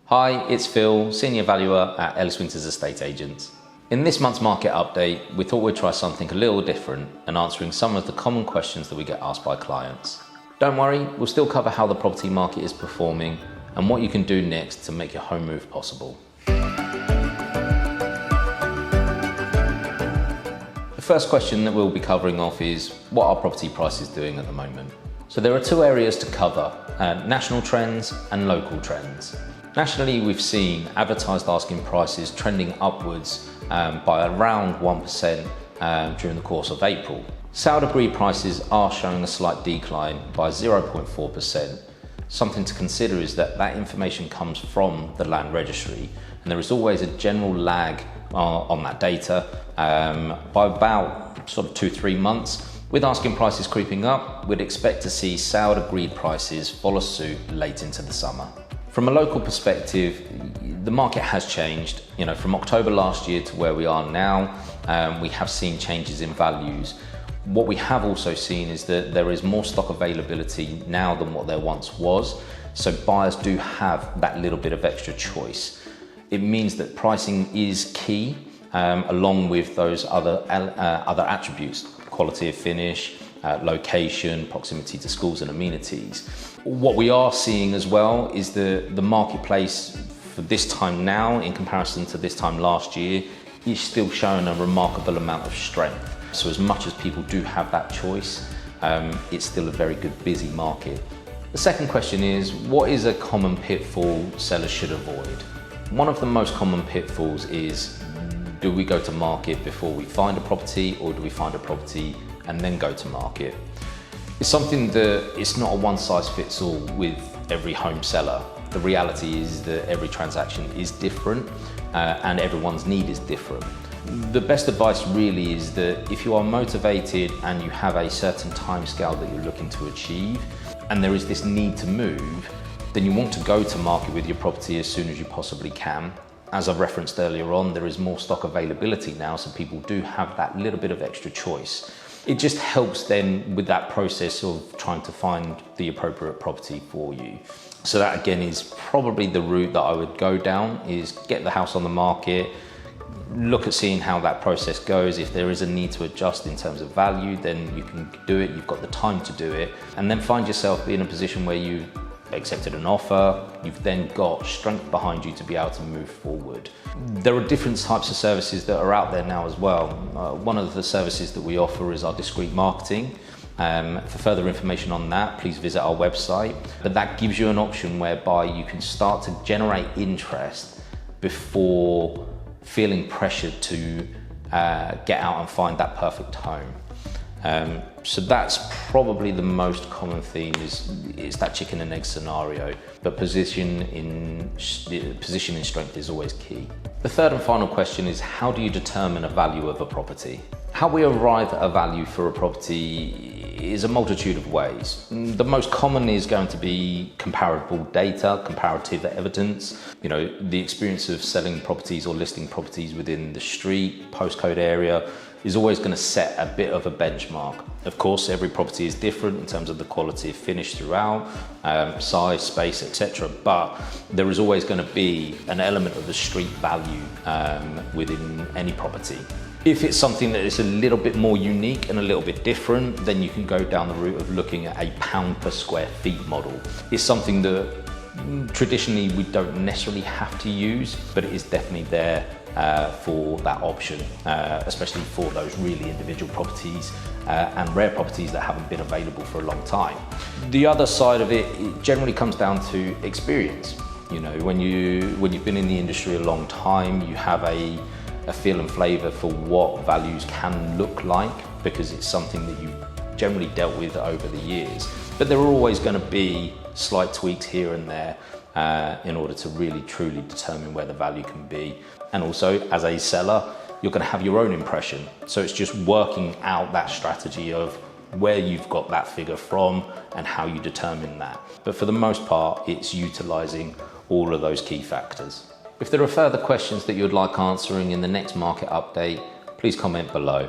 Hi, it's Phil, Senior Valuer at Ellis Winters Estate Agents. In this month's market update, we thought we'd try something a little different and answering some of the common questions that we get asked by clients. Don't worry, we'll still cover how the property market is performing and what you can do next to make your home move possible. The first question that we'll be covering off is what are property prices doing at the moment? So there are two areas to cover, national trends and local trends. Nationally, we've seen advertised asking prices trending upwards by around 1% during the course of April. Sale agreed prices are showing a slight decline by 0.4%. Something to consider is that information comes from the land registry, and there is always a general lag on that data by about sort of 2-3 months. With asking prices creeping up, we'd expect to see sale agreed prices follow suit late into the summer. From a local perspective, the market has changed. From October last year to where we are now, we have seen changes in values. What we have also seen is that there is more stock availability now than what there once was. So buyers do have that little bit of extra choice. It means that pricing is key, along with those other attributes, quality of finish, location, proximity to schools and amenities. What we are seeing as well is the marketplace for this time now in comparison to this time last year is still showing a remarkable amount of strength. So as much as people do have that choice, it's still a very good busy market. The second question is, what is a common pitfall sellers should avoid? One of the most common pitfalls is, do we go to market before we find a property, or do we find a property and then go to market? It's something that it's not a one-size-fits-all with every home seller. The reality is that every transaction is different and everyone's need is different. The best advice really is that if you are motivated and you have a certain timescale that you're looking to achieve, and there is this need to move, then you want to go to market with your property as soon as you possibly can. As I've referenced earlier on, there is more stock availability now, so people do have that little bit of extra choice. It just helps then with that process of trying to find the appropriate property for you. So that again is probably the route that I would go down, is get the house on the market, look at seeing how that process goes. If there is a need to adjust in terms of value, then you can do it, you've got the time to do it, and then find yourself in a position where you accepted an offer, you've then got strength behind you to be able to move forward. There are different types of services that are out there now as well. One of the services that we offer is our discreet marketing. For further information on that, please visit our website. But that gives you an option whereby you can start to generate interest before feeling pressured to get out and find that perfect home. So that's probably the most common theme is that chicken and egg scenario, but positioning strength is always key. The third and final question is, how do you determine a value of a property? How we arrive at a value for a property is a multitude of ways. The most common is going to be comparable data, comparative evidence. The experience of selling properties or listing properties within the street, postcode area is always going to set a bit of a benchmark. Of course, every property is different in terms of the quality of finish throughout, size, space, etc. But there is always going to be an element of the street value within any property. If it's something that is a little bit more unique and a little bit different, then you can go down the route of looking at a pound per square feet model. It's something that traditionally we don't necessarily have to use, but it is definitely there for that option, especially for those really individual properties and rare properties that haven't been available for a long time. The other side of it generally comes down to experience. When you've been in the industry a long time, you have a feel and flavour for what values can look like, because it's something that you've generally dealt with over the years. But there are always going to be slight tweaks here and there in order to really truly determine where the value can be. And also, as a seller, you're going to have your own impression. So it's just working out that strategy of where you've got that figure from and how you determine that. But for the most part, it's utilising all of those key factors. If there are further questions that you'd like answering in the next market update, please comment below.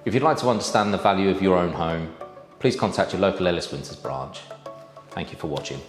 If you'd like to understand the value of your own home, please contact your local Ellis Winters branch. Thank you for watching.